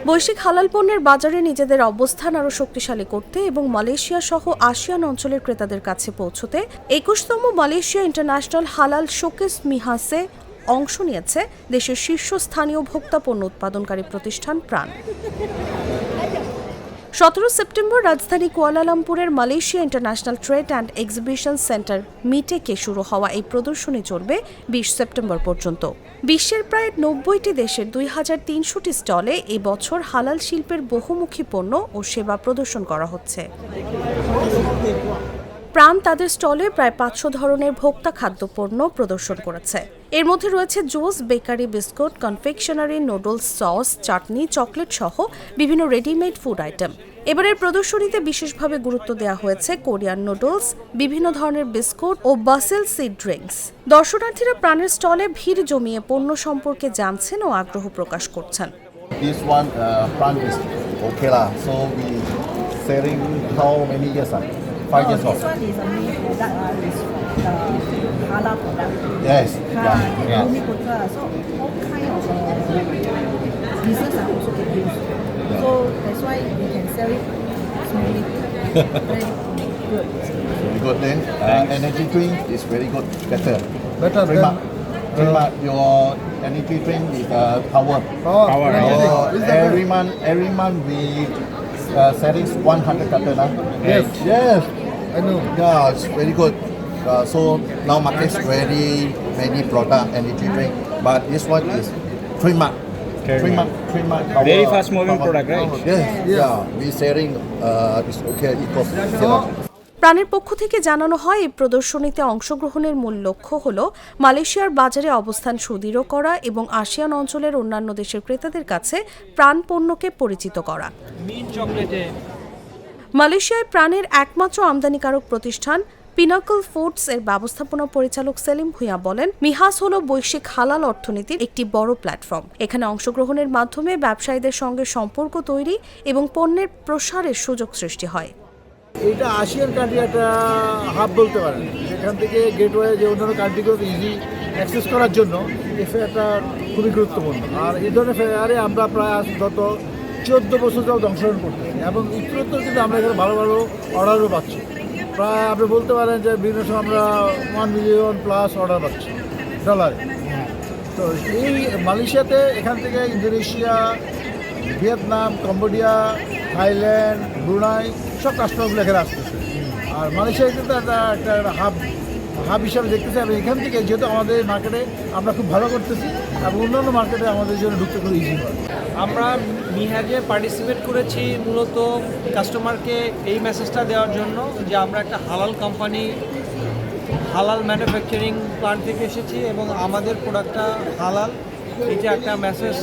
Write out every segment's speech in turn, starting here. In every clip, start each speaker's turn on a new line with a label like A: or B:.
A: বৈশ্বিক হালাল পণ্যের বাজারে নিজেদের অবস্থান আরও শক্তিশালী করতে এবং মালয়েশিয়া সহ আসিয়ান অঞ্চলের ক্রেতাদের কাছে পৌঁছতে ২১তম মালয়েশিয়া ইন্টারন্যাশনাল হালাল শোকেস মিহাসে অংশ নিয়েছে দেশের শীর্ষস্থানীয় ভোক্তা পণ্য উৎপাদনকারী প্রতিষ্ঠান প্রাণ। ১৭ সেপ্টেম্বর রাজধানী কুয়ালালামপুরের Malaysia international trade and exhibition centre মিটেকে শুরু হওয়া এই প্রদর্শনী চলবে ২০ সেপ্টেম্বর পর্যন্ত। বিশ্বের প্রায় ৯০টি দেশের ২৩০০টি স্টলে এবছর হালাল শিল্পের বহুমুখী পণ্য ও সেবা প্রদর্শন করা হচ্ছে। প্রাণ তাদের স্টলে প্রায় ৫০০ ধরনের ভোক্তা খাদ্যপণ্য প্রদর্শন করেছে। এর মধ্যে রয়েছে juice, bakery, biscuit, confectionery, noodles, sauce, chutney, chocolate সহ বিভিন্ন রেডিমেড ফুড আইটেম। এবারের প্রদর্শনীতে বিশেষভাবে গুরুত্ব দেওয়া হয়েছে কোরিয়ান নুডলস, বিভিন্ন ধরনের বিস্কুট ও বাসেল সিড ড্রিঙ্কস। দর্শনার্থীরা প্রাণের স্টলে ভিড় জমিয়ে পণ্য সম্পর্কে জানছেন ও আগ্রহ প্রকাশ করছেন।
B: This one, plant is okay lah. So we selling how many years? 5 years old.
C: This one is a new product. Is the halal product.
B: Yes. Yeah.
C: Bumi Putra. So all kind of business are also can use. So that's why we can sell it smoothly. Very good.
B: Very good then. Energy drink is very good. Better.
D: Better
B: Prima.
D: than
B: Prima, your energy drink is power.
D: power.
B: Every month we selling 100 carton.
D: Yes.
B: Yes.
D: I know.
B: Yeah, it's very good. So now market is very many product energy drink, but this one is 3 month. 3 month.
E: Very fast moving product, right?
B: Yes. Yeah. We selling it's okay. Eco.
A: প্রাণের পক্ষ থেকে জানানো হয় এই প্রদর্শনীতে অংশগ্রহণের মূল লক্ষ্য হল মালয়েশিয়ার বাজারে অবস্থান সুদৃঢ় করা এবং আসিয়ান অঞ্চলের অন্যান্য দেশের ক্রেতাদের কাছে প্রাণ পণ্যকে পরিচিত করা। মালয়েশিয়ায় প্রাণের একমাত্র আমদানিকারক প্রতিষ্ঠান পিনাকল ফুডস এর ব্যবস্থাপনা পরিচালক সেলিম ভুঁইয়া বলেন, মিহাস হল বৈশ্বিক হালাল অর্থনীতির একটি বড় প্ল্যাটফর্ম। এখানে অংশগ্রহণের মাধ্যমে ব্যবসায়ীদের সঙ্গে সম্পর্ক তৈরি এবং পণ্যের প্রসারের সুযোগ সৃষ্টি হয়।
D: এটা আসিয়ান কান্ট্রি একটা হাব বলতে পারেন, যেখান থেকে গেটওয়ে যে অন্যান্য কান্ট্রিগুলোতে ইজি অ্যাক্সেস করার জন্য এই ফেয়ারটা খুবই গুরুত্বপূর্ণ। আর এই ধরনের ফেয়ারে আমরা প্রায় গত 14 বছর যাবত অংশগ্রহণ করতে এবং উত্তরোত্তর কিন্তু আমরা এখানে ভালো ভালো অর্ডারও পাচ্ছি। প্রায় আপনি বলতে পারেন যে বিভিন্ন সময় আমরা 1 মিলিয়ন প্লাস অর্ডার পাচ্ছি ডলারে। তো এই মালয়েশিয়াতে এখান থেকে Indonesia, Vietnam, Cambodia, Thailand, Brunei সব কাস্টমারগুলো এখানে আসতেছে। আর মালয়েশিয়া কিন্তু একটা হাব হিসাবে দেখতেছে এবং এখান থেকে যেহেতু আমাদের মার্কেটে আমরা খুব ভালো করতেছি এবং অন্যান্য মার্কেটে আমাদের জন্য ঢুকতে খুব ইজি হয়।
F: আমরা মিহাজে পার্টিসিপেট করেছি মূলত কাস্টমারকে এই মেসেজটা দেওয়ার জন্য যে আমরা একটা হালাল কোম্পানি, হালাল ম্যানুফ্যাকচারিং প্ল্যান্ট থেকে এসেছি এবং আমাদের প্রোডাক্টটা হালাল। এটা একটা মেসেজ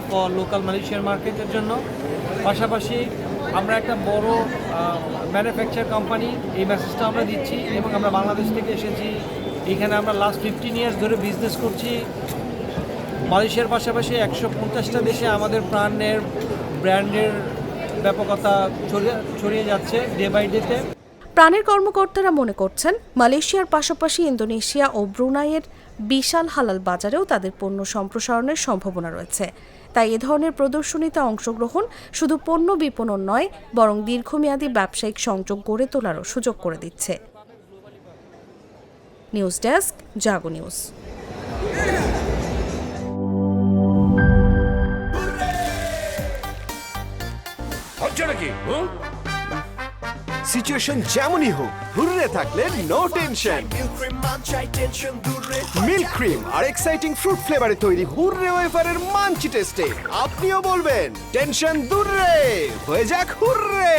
F: ফর লোকাল মালয়েশিয়ার মার্কেটের জন্য। পাশাপাশি আমরা একটা বড় ম্যানুফ্যাকচার কোম্পানি, এই মেসেজটা আমরা দিচ্ছি এবং আমরা বাংলাদেশ থেকে এসেছি। এখানে আমরা লাস্ট 15 ইয়ার্স ধরে বিজনেস করছি। মালয়েশিয়ার পাশাপাশি 150টা দেশে আমাদের প্রাণের ব্র্যান্ডের ব্যাপকতা ছড়িয়ে যাচ্ছে ডে বাই ডেতে।
A: প্রাণের কর্মকর্তারা মনে করছেন, মালয়েশিয়ার পাশাপাশি ইন্দোনেশিয়া ও ব্রুনাইয়ের বিশাল হালাল বাজারেও তাদের পণ্য সম্প্রসারণের সম্ভাবনা রয়েছে। তাই এ ধরনের প্রদর্শনীতে অংশগ্রহণ শুধু পণ্য বিপণন নয়, বরং দীর্ঘমেয়াদী ব্যবসায়িক সংযোগ গড়ে তোলারও সুযোগ করে দিচ্ছে। নিউজ ডেস্ক, জাগো নিউজ।
G: সিচুয়েশন যেমনই হোক, হুররে থাকলে নো টেনশন। মিল্ক ক্রিম আর এক্সাইটিং ফ্রুট ফ্লেভারে তৈরি হুররে ওয়েফারের মাঞ্চি টেস্টে আপনিও বলবেন টেনশন দূরে হয়ে যাক হুররে।